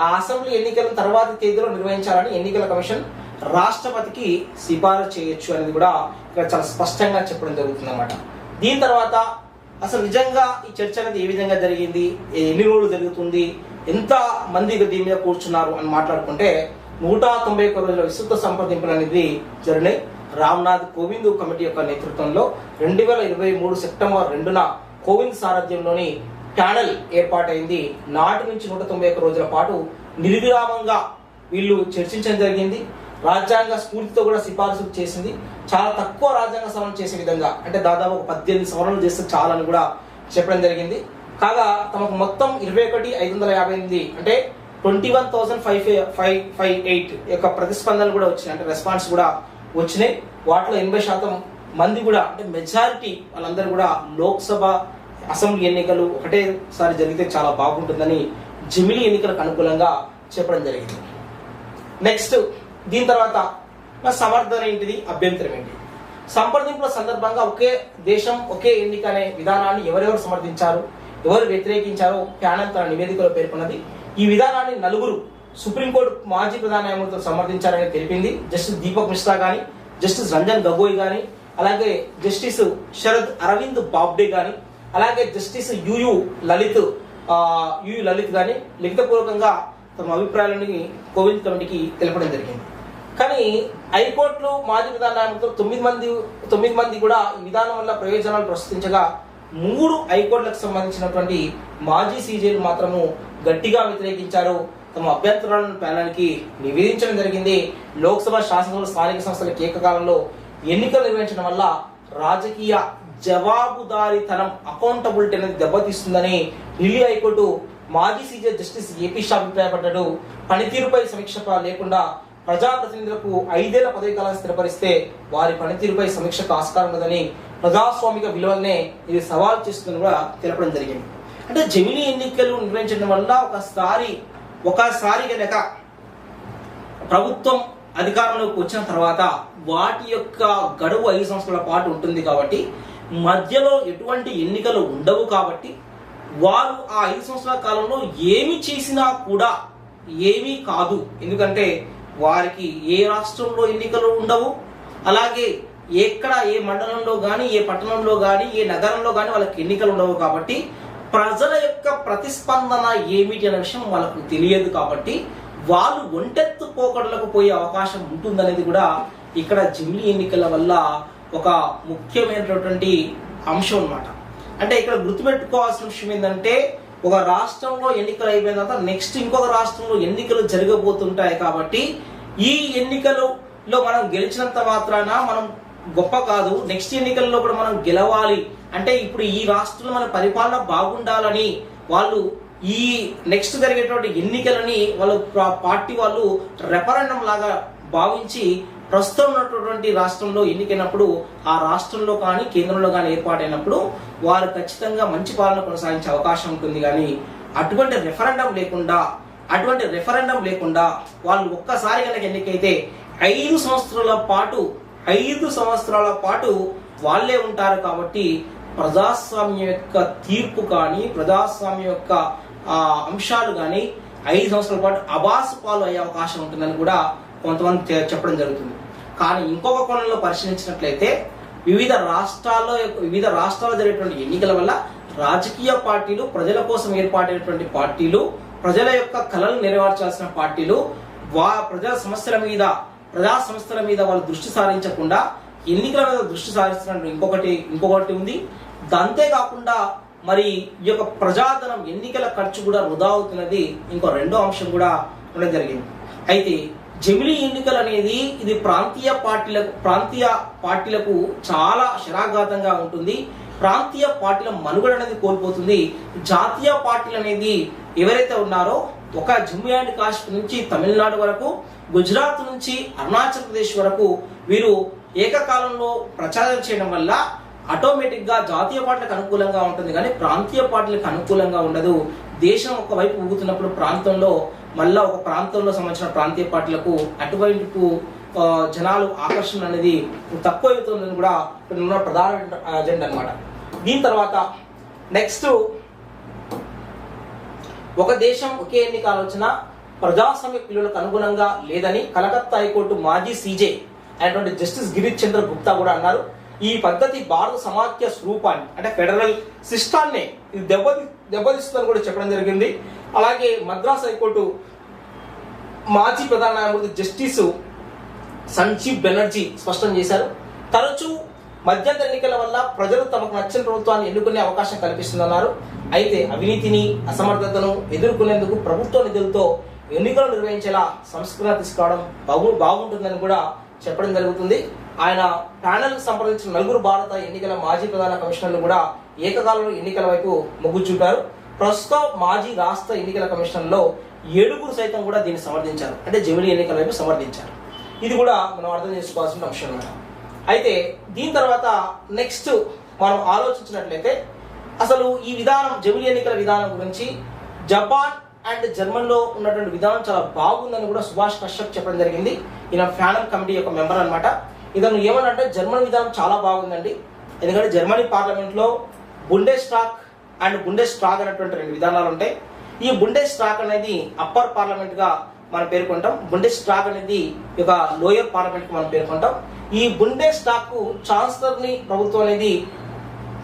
ఆ అసెంబ్లీ ఎన్నికలను తర్వాతి తేదీలో నిర్వహించాలని ఎన్నికల కమిషన్ రాష్ట్రపతికి సిఫారసు చేయొచ్చు అనేది కూడా ఇక్కడ చాలా స్పష్టంగా చెప్పడం జరుగుతుంది అన్నమాట. దీని తర్వాత అసలు నిజంగా ఈ చర్చ అనేది ఏ విధంగా జరిగింది, ఎన్ని రోజులు జరుగుతుంది, ఎంత మంది దీని మీద కూర్చున్నారు అని మాట్లాడుకుంటే 191 రోజుల విస్తృత సంప్రదింపులు అనేది జరిగినాయి. రామ్నాథ్ కోవింద్ కమిటీ యొక్క నేతృత్వంలో 2023 సెప్టెంబర్ 2న కోవింద్ సారథ్యంలోని ప్యానెల్ ఏర్పాటైంది. నాటి నుంచి 191 రోజుల పాటు నిర్విరామంగా వీళ్ళు చర్చించడం జరిగింది. రాజ్యాంగ స్ఫూర్తితో కూడా సిఫారసు చేసింది. చాలా తక్కువ రాజ్యాంగ సవరణ చేసే విధంగా, అంటే దాదాపు 18 సవరణలు చేస్తే చాలని కూడా చెప్పడం జరిగింది. కాగా తమకు మొత్తం 21,558 అంటే 21,558 యొక్క ప్రతిస్పందనలు కూడా వచ్చినాయి, అంటే రెస్పాన్స్ కూడా వచ్చినాయి. వాటిలో 80% మంది కూడా, అంటే మెజారిటీ వాళ్ళందరూ కూడా లోక్సభ అసెంబ్లీ ఎన్నికలు ఒకటేసారి జరిగితే చాలా బాగుంటుందని జమిలీ ఎన్నికలకు అనుకూలంగా చెప్పడం జరిగింది. నెక్స్ట్ దీని తర్వాత సమర్థన ఏంటిది, అభ్యంతరం ఏంటి? సంప్రదింపుల సందర్భంగా ఒకే దేశం ఒకే ఎన్నిక అనే విధానాన్ని ఎవరెవరు సమర్థించారు, ఎవరు వ్యతిరేకించారో ప్యానెల్ తన నివేదికలో పేర్కొన్నది. ఈ విధానాన్ని 4 సుప్రీంకోర్టు మాజీ ప్రధాన న్యాయమూర్తులు సమర్థించారని తెలిపింది. జస్టిస్ దీపక్ మిశ్రా గాని, జస్టిస్ రంజన్ గగోయ్ గాని, అలాగే జస్టిస్ శరద్ అరవింద్ బాబ్డే గాని, అలాగే జస్టిస్ యుయు లలిత్ గాని లిఖితపూర్వకంగా తమ అభిప్రాయాలని కోవింద్ కమిటీకి తెలపడం జరిగింది. కానీ హైకోర్టులో మాజీ ప్రధాన న్యాయమూర్తులు 9 మంది కూడా ఈ విధానం వల్ల ప్రయోజనాలు ప్రస్తుతించగా 3 హైకోర్టులకు సంబంధించినటువంటి మాజీ సీజేలు మాత్రము గట్టిగా వ్యతిరేకించారు. తమ అభ్యంతరాలను ప్యానెల్కి నివేదించడం జరిగింది. లోక్సభ, శాసనసభ, స్థానిక సంస్థల ఏకకాలంలో ఎన్నికలు నిర్వహించడం వల్ల రాజకీయ జవాబుదారీతనం, అకౌంటబిలిటీ అనేది దెబ్బతీస్తుందని ఢిల్లీ హైకోర్టు మాజీ సీజే జస్టిస్ ఏపీ షా అభిప్రాయపడ్డాడు. పనితీరుపై సమీక్ష లేకుండా ప్రజాప్రతినిధులకు 5 ఏళ్ల పదవి కాలాన్ని స్థిరపరిస్తే వారి పనితీరుపై సమీక్షకు ఆస్కారం ఉన్నదని ప్రజాస్వామిక విలువలనే ఇది సవాల్ చేస్తుందని కూడా తెలపడం జరిగింది. అంటే జమిలీ ఎన్నికలు నిర్వహించడం వల్ల ఒకసారి గనక ప్రభుత్వం అధికారంలోకి వచ్చిన తర్వాత వాటి యొక్క గడువు 5 సంవత్సరాల పాటు ఉంటుంది కాబట్టి మధ్యలో ఎటువంటి ఎన్నికలు ఉండవు. కాబట్టి వారు ఆ 5 సంవత్సరాల కాలంలో ఏమి చేసినా కూడా ఏమీ కాదు. ఎందుకంటే వారికి ఏ రాష్ట్రంలో ఎన్నికలు ఉండవు, అలాగే ఎక్కడ ఏ మండలంలో కానీ, ఏ పట్టణంలో కానీ, ఏ నగరంలో కానీ వాళ్ళకి ఎన్నికలు ఉండవు. కాబట్టి ప్రజల యొక్క ప్రతిస్పందన ఏమిటి అనే విషయం వాళ్ళకు తెలియదు. కాబట్టి వాళ్ళు ఒంటెత్తు పోకడలకు పోయే అవకాశం ఉంటుందనేది కూడా ఇక్కడ జమిలీ ఎన్నికల వల్ల ఒక ముఖ్యమైనటువంటి అంశం అన్నమాట. అంటే ఇక్కడ గుర్తుపెట్టుకోవాల్సిన విషయం ఏంటంటే, ఒక రాష్ట్రంలో ఎన్నికలు అయిపోయిన తర్వాత నెక్స్ట్ ఇంకొక రాష్ట్రంలో ఎన్నికలు జరగబోతుంటాయి. కాబట్టి ఈ ఎన్నికలలో మనం గెలిచినంత మాత్రాన మనం గొప్ప కాదు, నెక్స్ట్ ఎన్నికల్లో కూడా మనం గెలవాలి. అంటే ఇప్పుడు ఈ రాష్ట్రంలో మన పరిపాలన బాగుండాలని వాళ్ళు ఈ నెక్స్ట్ జరిగేటువంటి ఎన్నికలని వాళ్ళు పార్టీ వాళ్ళు రెఫరెండం లాగా భావించి ప్రస్తుతం ఉన్నటువంటి రాష్ట్రంలో ఎన్నికైనప్పుడు ఆ రాష్ట్రంలో కానీ కేంద్రంలో కానీ ఏర్పాటైనప్పుడు వారు ఖచ్చితంగా మంచి పాలన కొనసాగించే అవకాశం ఉంటుంది. కానీ అటువంటి రెఫరెండం లేకుండా వాళ్ళు ఒక్కసారి కనుక ఎన్నికైతే 5 సంవత్సరాల పాటు వాళ్ళే ఉంటారు. కాబట్టి ప్రజాస్వామ్యం యొక్క తీర్పు కానీ ప్రజాస్వామ్యం యొక్క అంశాలు కానీ 5 సంవత్సరాల పాటు అబాసు పాలు అయ్యే అవకాశం ఉంటుందని కూడా కొంతమంది చెప్పడం జరుగుతుంది. కానీ ఇంకొక కోణంలో పరిశీలించినట్లయితే వివిధ రాష్ట్రాల్లో జరిగేటువంటి ఎన్నికల వల్ల రాజకీయ పార్టీలు, ప్రజల కోసం ఏర్పాటైనటువంటి పార్టీలు, ప్రజల యొక్క కళలు నెరవేర్చాల్సిన పార్టీలు ప్రజా సమస్యల మీద వాళ్ళు దృష్టి సారించకుండా ఎన్నికల మీద దృష్టి సారిస్తున్నట్టు ఇంకొకటి ఉంది. అంతేకాకుండా మరి ఈ యొక్క ప్రజాధనం ఎన్నికల ఖర్చు కూడా వృధా అవుతున్నది ఇంకో రెండో అంశం కూడా ఉండడం జరిగింది. అయితే జమిలీ ఎన్నికలు అనేది ఇది ప్రాంతీయ పార్టీలకు చాలా శరాఘాతంగా ఉంటుంది. ప్రాంతీయ పార్టీల మనుగడ అనేది కోల్పోతుంది. జాతీయ పార్టీలు అనేది ఎవరైతే ఉన్నారో ఒక జమ్మూ అండ్ కాశ్మీర్ నుంచి తమిళనాడు వరకు, గుజరాత్ నుంచి అరుణాచల్ ప్రదేశ్ వరకు వీరు ఏకకాలంలో ప్రచారం చేయడం వల్ల ఆటోమేటిక్ గా జాతీయ పార్టీలకు అనుకూలంగా ఉంటుంది, కానీ ప్రాంతీయ పార్టీలకు అనుకూలంగా ఉండదు. దేశం ఒకవైపు ఊగుతున్నప్పుడు ఒక ప్రాంతంలో సంబంధించిన ప్రాంతీయ పార్టీలకు అటువైపు జనాలు ఆకర్షణ అనేది తక్కువ అవుతుందని కూడా ఉన్న ప్రధాన అజెండా అన్నమాట. దీని తర్వాత నెక్స్ట్ ఒక దేశం ఒకే ఎన్నిక ఆలోచన ప్రజాస్వామ్య విలువలకు అనుగుణంగా లేదని కలకత్తా హైకోర్టు మాజీ సీజే అయినటువంటి జస్టిస్ గిరీష్ చంద్ర గుప్తా కూడా అన్నారు. ఈ పద్ధతి భారత సమాఖ్య స్వరూపాన్ని అంటే ఫెడరల్ సిస్టాన్ని ఇది దెబ్బతీస్తుందని కూడా చెప్పడం జరిగింది. అలాగే మద్రాస్ హైకోర్టు మాజీ ప్రధాన న్యాయమూర్తి జస్టిస్ సంజీవ్ బెనర్జీ స్పష్టం చేశారు. తరచూ మధ్యంతర ఎన్నికల వల్ల ప్రజలు తమకు నచ్చిన ప్రభుత్వాన్ని ఎన్నుకునే అవకాశం కల్పిస్తుందన్నారు. అయితే అవినీతిని, అసమర్థతను ఎదుర్కొనేందుకు ప్రభుత్వ నిధులతో ఎన్నికలు నిర్వహించేలా సంస్కరణ తీసుకురావడం బాగుంటుందని కూడా చెప్పడం జరుగుతుంది. ఆయన ప్యానెల్ సంప్రదించిన 4 భారత ఎన్నికల మాజీ ప్రధాన కమిషనర్లు కూడా ఏకకాలంలో ఎన్నికల వైపు మొగ్గు చూపారు. ప్రస్తుతం మాజీ రాష్ట్ర ఎన్నికల కమిషనర్లో 7 సైతం కూడా దీన్ని సమర్థించారు, అంటే జమిలీ ఎన్నికల వైపు సమర్థించారు. ఇది కూడా మనం అర్థం చేసుకోవాల్సిన అంశం అన్నమాట. అయితే దీని తర్వాత నెక్స్ట్ మనం ఆలోచించినట్లయితే అసలు ఈ విధానం జమిలీ ఎన్నికల విధానం గురించి జపాన్ అండ్ జర్మన్లో ఉన్నటువంటి విధానం చాలా బాగుందని కూడా సుభాష్ కశ్యప్ చెప్పడం జరిగింది. ఈయన ప్యానెల్ కమిటీ యొక్క మెంబర్ అనమాట. ఇతను ఏమన్నంటే జర్మన్ విధానం చాలా బాగుందండి, ఎందుకంటే జర్మనీ పార్లమెంట్ లో బుండెస్టాగ్ అండ్ బుండెస్టాగ్ అనేటువంటి 2 విధానాలు ఉంటాయి. ఈ బుండెస్టాగ్ అనేది అప్పర్ పార్లమెంట్ గా మనం పేర్కొంటాం, బుండెస్టాగ్ అనేది ఒక లోయర్ పార్లమెంట్ కి మనం పేర్కొంటాం. ఈ బుండెస్టాగ్ కు ఛాన్సలర్ ని ప్రభుత్వం అనేది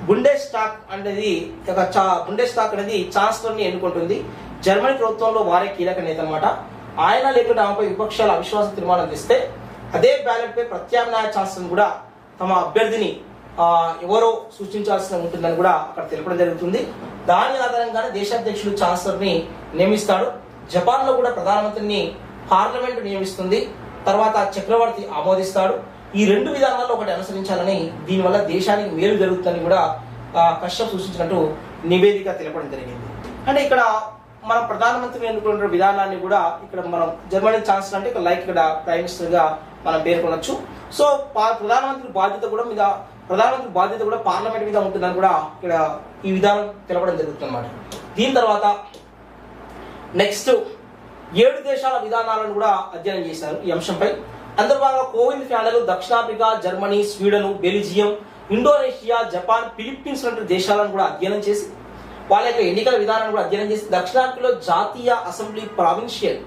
బుండెస్టాగ్ అనేది ఛాన్సలర్ ని ఎన్నుకుంటుంది. జర్మనీ ప్రభుత్వంలో వారే కీలక నేత అనమాట. ఆయన లేకుండా ఆమెపై విపక్షాల అవిశ్వాస తీర్మానం తెస్తే అదే బ్యాలెట్ పై ప్రత్యామ్నాయ ఛాన్సలర్ కూడా తమ అభ్యర్థిని ఎవరో సూచించాల్సి ఉంటుందని కూడా అక్కడ తెలపడం జరుగుతుంది. దాని ఆధారంగానే దేశాధ్యక్షుడు ఛాన్సలర్ ని నియమిస్తాడు. జపాన్ లో కూడా ప్రధానమంత్రిని పార్లమెంట్ నియమిస్తుంది, తర్వాత చక్రవర్తి ఆమోదిస్తాడు. ఈ 2 విధానాల్లో ఒకటి అనుసరించాలని, దీనివల్ల దేశానికి మేలు జరుగుతుందని కూడా కశ్యప్ సూచించినట్టు నివేదిక తెలపడం జరిగింది. అంటే ఇక్కడ మనం ప్రధానమంత్రిని ఎన్నుకున్న విధానాన్ని కూడా ఇక్కడ మనం జర్మనీ ఛాన్సలర్ అంటే ఇక్కడ ప్రైమ్ మినిస్టర్ గా మనం పేర్కొనొచ్చు. సో ప్రధానమంత్రి బాధ్యత కూడా పార్లమెంట్ మీద ఉంటుందని కూడా ఇక్కడ ఈ విధానం తెలపడం జరుగుతుంది అన్నమాట. దీని తర్వాత నెక్స్ట్ 7 దేశాల విధానాలను కూడా అధ్యయనం చేశారు ఈ అంశంపై. అందులో భాగంగా కోవింద్ ప్యానెల్ దక్షిణాఫ్రికా, Germany, Sweden, Belgium, Indonesia, Japan, Philippines వంటి దేశాలను కూడా అధ్యయనం చేసి వాళ్ళ యొక్క ఎన్నికల విధానాన్ని కూడా అధ్యయనం చేసి దక్షిణాఫ్రికాలో జాతీయ అసెంబ్లీ ప్రావిన్షియల్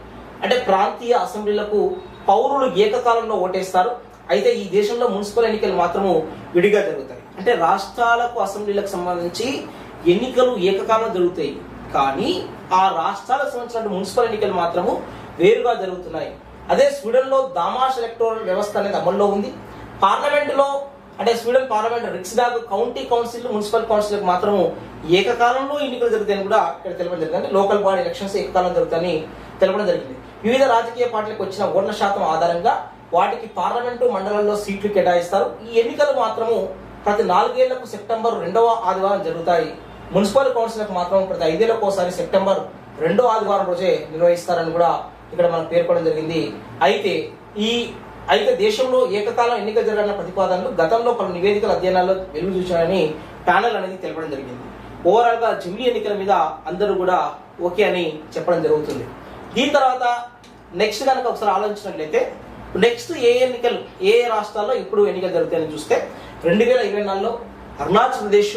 అంటే ప్రాంతీయ అసెంబ్లీలకు పౌరులు ఏకకాలంలో ఓటేస్తారు. అయితే ఈ దేశంలో మున్సిపల్ ఎన్నికలు మాత్రము విడిగా జరుగుతాయి. అంటే రాష్ట్రాలకు అసెంబ్లీలకు సంబంధించి ఎన్నికలు ఏకకాలంలో జరుగుతాయి, కానీ ఆ రాష్ట్రాలకు సంబంధించిన మున్సిపల్ ఎన్నికలు మాత్రము వేరుగా జరుగుతున్నాయి. అదే స్వీడన్ లో దామాష్ ఎలక్టోరల్ వ్యవస్థ అనేది అమల్లో ఉంది. పార్లమెంట్ లో అంటే Sweden parliament Riksdag county council, municipal council మాత్రము ఏకకాలంలో ఎన్నికలు జరుగుతాయని కూడా ఇక్కడ తెలపడం జరిగింది. అంటే లోకల్ బాడీ ఎలక్షన్స్ ఏకకాలంలో జరుగుతాయని తెలపడం జరిగింది. వివిధ రాజకీయ పార్టీలకు వచ్చిన ఓట్ల శాతం ఆధారంగా వాటికి పార్లమెంటు మండలంలో సీట్లు కేటాయిస్తారు. ఈ ఎన్నికలు మాత్రము ప్రతి 4 ఏళ్లకు సెప్టెంబర్ 2వ ఆదివారం జరుగుతాయి. మున్సిపల్ కౌన్సిల్కి మాత్రం ప్రతి 5 ఏళ్లకు ఒకసారి సెప్టెంబర్ 2వ ఆదివారం రోజే నిర్వహిస్తారని కూడా ఇక్కడ మనకు పేర్కొనడం జరిగింది. అయితే దేశంలో ఏకకాలం ఎన్నిక జరగాలన్న ప్రతిపాదనలు గతంలో పలు నివేదికల అధ్యయనాల్లో వెలుగు చూశాయని ప్యానెల్ అనేది తెలపడం జరిగింది. ఓవరాల్ గా జమిలీ ఎన్నికల మీద అందరూ కూడా ఓకే అని చెప్పడం జరుగుతుంది. దీని తర్వాత నెక్స్ట్ కనుక ఒకసారి ఆలోచించినట్లయితే నెక్స్ట్ ఏ రాష్ట్రాల్లో ఇప్పుడు ఎన్నికలు జరుగుతాయని చూస్తే 2024లో అరుణాచల్ ప్రదేశ్,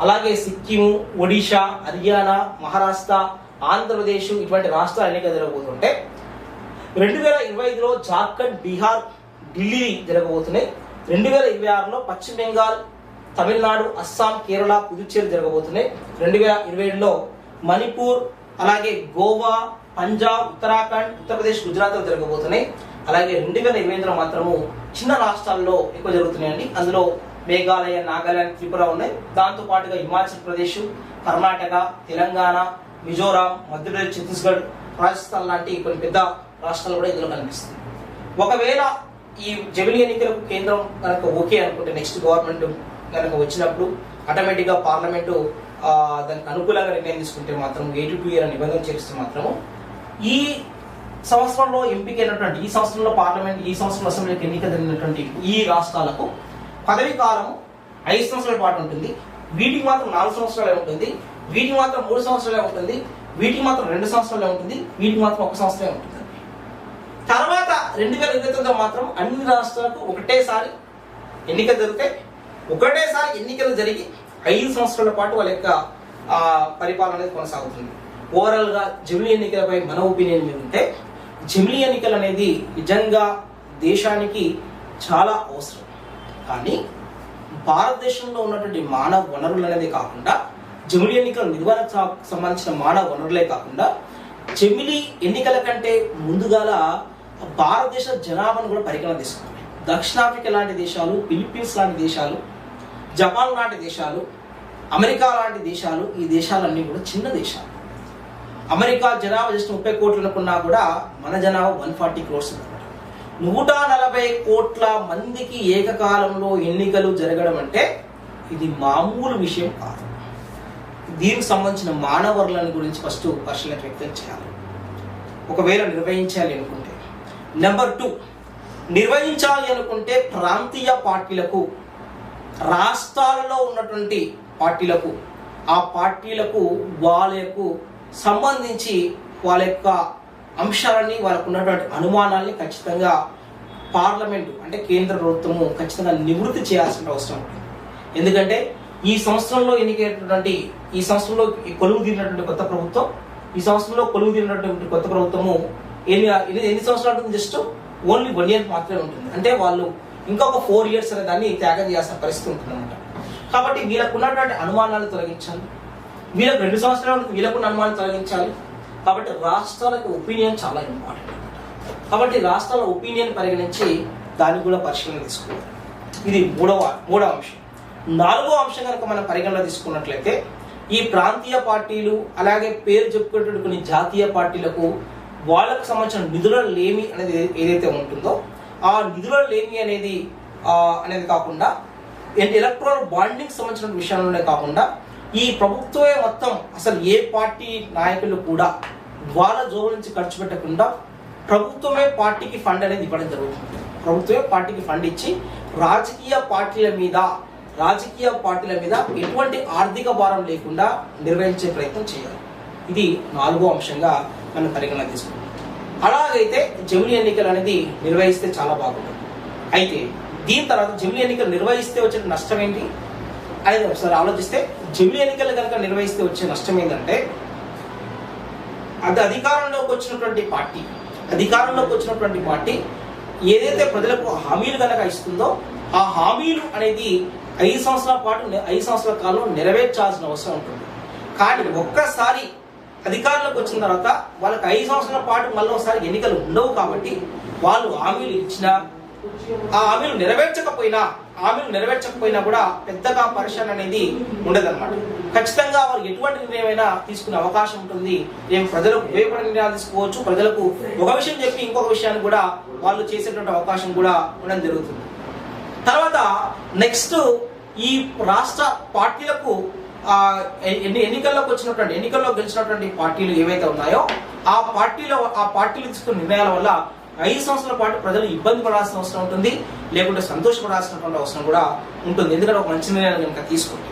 అలాగే సిక్కిం, ఒడిషా, హర్యానా, మహారాష్ట్ర, ఆంధ్రప్రదేశ్ ఇటువంటి రాష్ట్రాలు ఎన్నికలు జరగబోతుంటే 2025లో జార్ఖండ్, బీహార్, ఢిల్లీ జరగబోతున్నాయి. 2026లో పశ్చిమ బెంగాల్, తమిళనాడు, అస్సాం, కేరళ, పుదుచ్చేరి జరగబోతున్నాయి. 2027లో మణిపూర్, అలాగే గోవా, పంజాబ్, ఉత్తరాఖండ్, ఉత్తరప్రదేశ్, గుజరాత్ జరగబోతున్నాయి. అలాగే 2028లో మాత్రము చిన్న రాష్ట్రాల్లో ఎక్కువ జరుగుతున్నాయండి. అందులో మేఘాలయ, నాగాలాండ్, త్రిపుర ఉన్నాయి. దాంతో పాటుగా హిమాచల్ ప్రదేశ్, కర్ణాటక, తెలంగాణ, మిజోరాం, మధ్యప్రదేశ్, ఛత్తీస్గఢ్, రాజస్థాన్ లాంటి కొన్ని పెద్ద రాష్ట్రాలు కూడా ఇందులో కనిపిస్తుంది. ఒకవేళ ఈ జమిలీ ఎన్నికలకు కేంద్రం కనుక ఓకే అనుకుంటే నెక్స్ట్ గవర్నమెంట్ కనుక వచ్చినప్పుడు ఆటోమేటిక్ గా పార్లమెంటు దానికి అనుకూలంగా నిర్ణయం తీసుకుంటే మాత్రం 82 ఇయర్ నిబంధన చేస్తే మాత్రము ఈ సంవత్సరంలో ఎంపికైనటువంటి, ఈ సంవత్సరంలో పార్లమెంట్, ఈ సంవత్సరంలో అసెంబ్లీకి ఎన్నిక జరిగినటువంటి ఈ రాష్ట్రాలకు పదవీ కాలం 5 సంవత్సరాల పాటు ఉంటుంది. వీటికి మాత్రం 4 సంవత్సరాలే ఉంటుంది. వీటికి మాత్రం 3 సంవత్సరాలే ఉంటుంది. వీటికి మాత్రం 2 సంవత్సరాలే ఉంటుంది. వీటికి మాత్రం 1 సంవత్సరమే ఉంటుంది. తర్వాత 2029లో మాత్రం అన్ని రాష్ట్రాలకు ఒకటేసారి ఎన్నికలు జరిగితే ఒకటేసారి ఎన్నికలు జరిగి 5 సంవత్సరాల పాటు వాళ్ళ యొక్క పరిపాలన అనేది కొనసాగుతుంది. ఓవరాల్ గా జమిలీ ఎన్నికలపై మన ఒపీనియన్ మీద ఉంటే జమిలీ ఎన్నికలు అనేది నిజంగా దేశానికి చాలా అవసరం. కానీ భారతదేశంలో ఉన్నటువంటి మానవ వనరులు అనేది కాకుండా జమిలీ ఎన్నికల నిర్వహణకు సంబంధించిన మానవ వనరులే కాకుండా జమిలీ ఎన్నికల కంటే ముందుగాల భారతదేశ జనాభాను కూడా పరిగణన తీసుకోవాలి. దక్షిణాఫ్రికా లాంటి దేశాలు, ఫిలిప్పీన్స్ లాంటి దేశాలు, జపాన్ లాంటి దేశాలు, అమెరికా లాంటి దేశాలు, ఈ దేశాలన్నీ కూడా చిన్న దేశాలు. అమెరికా జనాభా జస్ట్ 30 కోట్లు అనుకున్నా కూడా మన జనాభా 140 క్రోర్స్. 140 కోట్ల మందికి ఏకకాలంలో ఎన్నికలు జరగడం అంటే ఇది మామూలు విషయం కాదు. దీనికి సంబంధించిన మానవ వనరుల గురించి ఫస్ట్ పరిశీలన వ్యక్తం చేయాలి. ఒకవేళ నిర్వహించాలి అనుకుంటే, నెంబర్ 2 నిర్వహించాలి అనుకుంటే ప్రాంతీయ పార్టీలకు, రాష్ట్రాలలో ఉన్నటువంటి పార్టీలకు, ఆ పార్టీలకు వాళ్ళకు సంబంధించి వాళ్ళ యొక్క అంశాలని, వాళ్ళకు ఉన్నటువంటి అనుమానాల్ని ఖచ్చితంగా పార్లమెంటు అంటే కేంద్ర ప్రభుత్వము ఖచ్చితంగా నివృత్తి చేయాల్సిన అవసరం ఉంటుంది. ఎందుకంటే ఈ సంవత్సరంలో ఎన్నికైనటువంటి, ఈ సంవత్సరంలో కొలువు తీరినటువంటి కొత్త ప్రభుత్వం, ఈ సంవత్సరంలో కొలువు తీరినటువంటి కొత్త ప్రభుత్వము ఎన్ని సంవత్సరాలు ఉంటుంది? జస్ట్ ఓన్లీ 1 ఇయర్ మాత్రమే ఉంటుంది. అంటే వాళ్ళు ఇంకొక 4 ఇయర్స్ అనే దాన్ని త్యాగం చేయాల్సిన పరిస్థితి ఉంటుంది అనమాట. కాబట్టి వీళ్ళకు ఉన్నటువంటి అనుమానాలు తొలగించాలి. వీళ్ళకు 2 సంవత్సరాలు వీళ్ళకున్న అనుమానాలు తొలగించాలి. కాబట్టి రాష్ట్రాలకు ఒపీనియన్ చాలా ఇంపార్టెంట్ అనమాట. కాబట్టి రాష్ట్రాల ఒపీనియన్ పరిగణించి దాన్ని కూడా పరిశీలన తీసుకోవాలి. ఇది మూడవ అంశం. 4వ అంశం కనుక మనం పరిగణన తీసుకున్నట్లయితే ఈ ప్రాంతీయ పార్టీలు, అలాగే పేరు చెప్పుకునేటువంటి కొన్ని జాతీయ పార్టీలకు వాళ్ళకు సంబంధించిన నిధుల లేమి అనేది ఏదైతే ఉంటుందో ఆ నిధుల లేమి అనేది కాకుండా ఎలక్ట్రల్ బాండింగ్ సంబంధించిన విషయంలోనే కాకుండా ఈ ప్రభుత్వమే మొత్తం అసలు ఏ పార్టీ నాయకులు కూడా వాళ్ళ జోబు నుంచి ఖర్చు పెట్టకుండా ప్రభుత్వమే పార్టీకి ఫండ్ అనేది ఇవ్వడం జరుగుతుంది. ప్రభుత్వమే పార్టీకి ఫండ్ ఇచ్చి రాజకీయ పార్టీల మీద ఎటువంటి ఆర్థిక భారం లేకుండా నిర్వహించే ప్రయత్నం చేయాలి. ఇది 4వ అంశంగా మనం పరిగణన తీసుకుంటాం. అలాగైతే జమిలీ ఎన్నికలు అనేది నిర్వహిస్తే చాలా బాగుంటుంది. అయితే దీని తర్వాత జమిలీ ఎన్నికలు నిర్వహిస్తే వచ్చే నష్టం ఏంటి అనేది ఒకసారి ఆలోచిస్తే, జమిలీ ఎన్నికలు కనుక నిర్వహిస్తే వచ్చే నష్టం ఏంటంటే అది అధికారంలోకి వచ్చినటువంటి పార్టీ ఏదైతే ప్రజలకు హామీలు కనుక ఇస్తుందో ఆ హామీలు అనేది 5 సంవత్సరాల కాలంలో నెరవేర్చాల్సిన అవసరం ఉంటుంది. కానీ ఒక్కసారి అధికారంలోకి వచ్చిన తర్వాత వాళ్ళకి 5 సంవత్సరాల పాటు మళ్ళీ ఒకసారి ఎన్నికలు ఉండవు. కాబట్టి వాళ్ళు హామీలు ఇచ్చినా ఆ హామీలు నెరవేర్చకపోయినా కూడా పెద్దగా పరిశ్రమ అనేది ఉండదన్నమాట. ఖచ్చితంగా వారు ఎటువంటి నిర్ణయమైనా తీసుకునే అవకాశం ఉంటుంది. ప్రజలకు ఉపయోగపడే నిర్ణయాలు తీసుకోవచ్చు. ప్రజలకు ఒక విషయం చెప్పి ఇంకొక విషయాన్ని కూడా వాళ్ళు చేసేటువంటి అవకాశం కూడా ఉండడం జరుగుతుంది. తర్వాత నెక్స్ట్ ఈ రాష్ట్ర పార్టీలకు ఎన్నికల్లో గెలిచినటువంటి పార్టీలు ఏవైతే ఉన్నాయో ఆ పార్టీలు తీసుకున్న నిర్ణయాల వల్ల 5 సంవత్సరాల పాటు ప్రజలు ఇబ్బంది పడాల్సిన అవసరం ఉంటుంది, లేకుంటే సంతోషపడాల్సినటువంటి అవసరం కూడా ఉంటుంది. ఎందుకంటే ఒక మంచి నిర్ణయాలు కనుక తీసుకుంటే.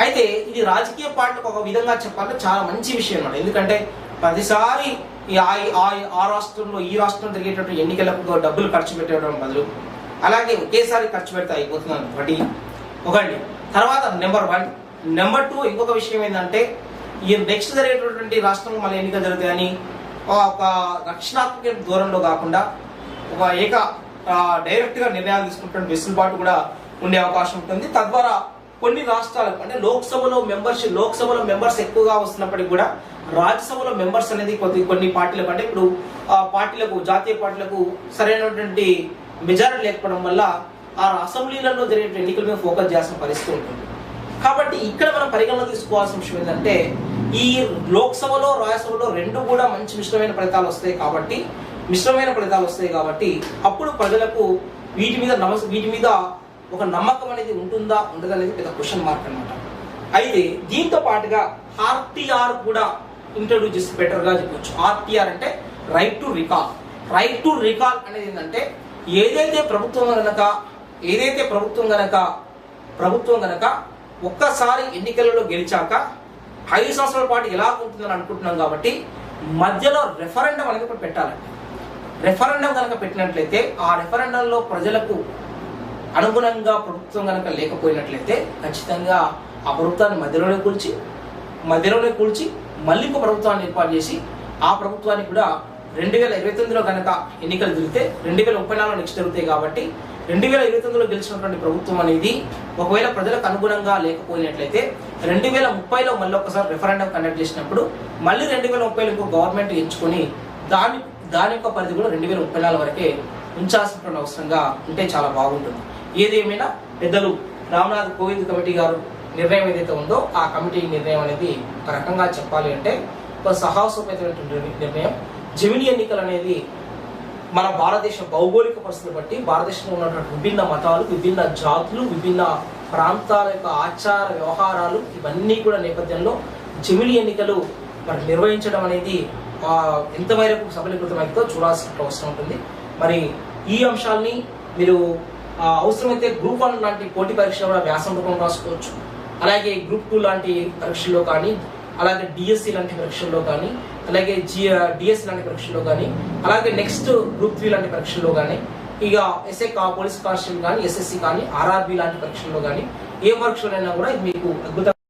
అయితే ఇది రాజకీయ పార్టీలకు ఒక విధంగా చెప్పాలంటే చాలా మంచి విషయం అన్నమాట. ఎందుకంటే ప్రతిసారి ఆ రాష్ట్రంలో ఈ రాష్ట్రంలో జరిగేటటువంటి ఎన్నికలకు డబ్బులు ఖర్చు పెట్టడం బదులు అలాగే ఒకేసారి ఖర్చు పెడితే అయిపోతుంది ఒకటి. తర్వాత నెంబర్ 1. నెంబర్ 2 ఇంకొక విషయం ఏంటంటే ఈ నెక్స్ట్ జరిగేటటువంటి రాష్ట్రంలో మళ్ళీ ఎన్నికలు జరుగుతాయని ఒక రక్షణాత్మక దూరంలో కాకుండా ఒక డైరెక్ట్ గా నిర్ణయాలు తీసుకుంటున్న వెసులుబాటు కూడా ఉండే అవకాశం ఉంటుంది. తద్వారా కొన్ని రాష్ట్రాలకు అంటే లోక్సభలో మెంబర్స్ ఎక్కువగా వస్తున్నప్పటికీ కూడా రాజ్యసభలో మెంబర్స్ అనేది కొన్ని పార్టీలకు అంటే ఇప్పుడు జాతీయ పార్టీలకు సరైనటువంటి మెజారిటీ లేకపోవడం వల్ల ఆ అసెంబ్లీలలో జరిగే ఎన్నికల మీద ఫోకస్ చేయాల్సిన పరిస్థితి ఉంటుంది. కాబట్టి ఇక్కడ మనం పరిగణన తీసుకోవాల్సిన విషయం ఏంటంటే ఈ లోక్సభలో రాజ్యసభలో రెండు కూడా మంచి మిశ్రమైన ఫలితాలు వస్తాయి కాబట్టి అప్పుడు ప్రజలకు వీటి మీద ఒక నమ్మకం అనేది ఉంటుందా ఉండదా అనేది పెద్ద క్వశ్చన్ మార్క్ అన్నమాట. అయితే దీంతో పాటుగా ఆర్టీఆర్ కూడా ఇంట్రొడ్యూస్ చేసి బెటర్ గా చెప్పొచ్చు. ఆర్టీఆర్ అంటే రైట్ టు రికాల్ అనేది ఏంటంటే ఏదైతే ప్రభుత్వం గనక ఒక్కసారి ఎన్నికలలో గెలిచాక 5 సంవత్సరాల పాటు ఎలా ఉంటుందని అనుకుంటున్నాం కాబట్టి మధ్యలో రెఫరెండం అనేది కూడా పెట్టాలండి. రెఫరెండం కనుక పెట్టినట్లయితే ఆ రెఫరెండంలో ప్రజలకు అనుగుణంగా ప్రభుత్వం కనుక లేకపోయినట్లయితే ఖచ్చితంగా ఆ ప్రభుత్వాన్ని మధ్యలోనే కూల్చి మళ్ళీ ఇంకో ప్రభుత్వాన్ని ఏర్పాటు చేసి ఆ ప్రభుత్వాన్ని కూడా 2029లో కనుక ఎన్నికలు జరిగితే 2034 నెక్స్ట్ జరుగుతాయి కాబట్టి 2029లో గెలిచినటువంటి ప్రభుత్వం అనేది ఒకవేళ ప్రజలకు అనుగుణంగా లేకపోయినట్లయితే 2030లో మళ్ళీ ఒకసారి రెఫరెండం కండక్ట్ చేసినప్పుడు మళ్ళీ 2030లో ఇంకో గవర్నమెంట్ ఎంచుకొని దాని యొక్క పరిధి కూడా 2034 వరకే ఉంచాల్సినటువంటి అవసరంగా ఉంటే చాలా బాగుంటుంది. ఏదేమైనా పెద్దలు రామ్నాథ్ కోవింద్ కమిటీ గారు నిర్ణయం ఏదైతే ఉందో ఆ కమిటీ నిర్ణయం అనేది ఒక రకంగా చెప్పాలి అంటే ఒక సాహసోపేతమైనటువంటి నిర్ణయం. జమిలీ ఎన్నికలు అనేది మన భారతదేశ భౌగోళిక పరిస్థితులు బట్టి భారతదేశంలో ఉన్నటువంటి విభిన్న మతాలు, విభిన్న జాతులు, విభిన్న ప్రాంతాల యొక్క ఆచార వ్యవహారాలు ఇవన్నీ కూడా నేపథ్యంలో జమిలీ ఎన్నికలు మరి నిర్వహించడం అనేది ఎంతవరకు సఫలీకృతమైందో చూడాల్సిన అవసరం ఉంటుంది. మరి ఈ అంశాలని మీరు అవసరమైతే గ్రూప్ 1 లాంటి పోటీ పరీక్షలు కూడా వ్యాసం రూపం రాసుకోవచ్చు. అలాగే గ్రూప్ 2 లాంటి పరీక్షల్లో కానీ, అలాగే డిఎస్సి లాంటి పరీక్షల్లో కానీ, అలాగే డిఎస్సి లాంటి పరీక్షల్లో కానీ, అలాగే నెక్స్ట్ గ్రూప్ 3 లాంటి పరీక్షల్లో కానీ, ఇక పోలీస్ కానిస్టేబుల్ కానీ, ఎస్ఎస్సి కానీ, ఆర్ఆర్బి లాంటి పరీక్షల్లో కానీ ఏ పరీక్షలైనా కూడా మీకు అద్భుతంగా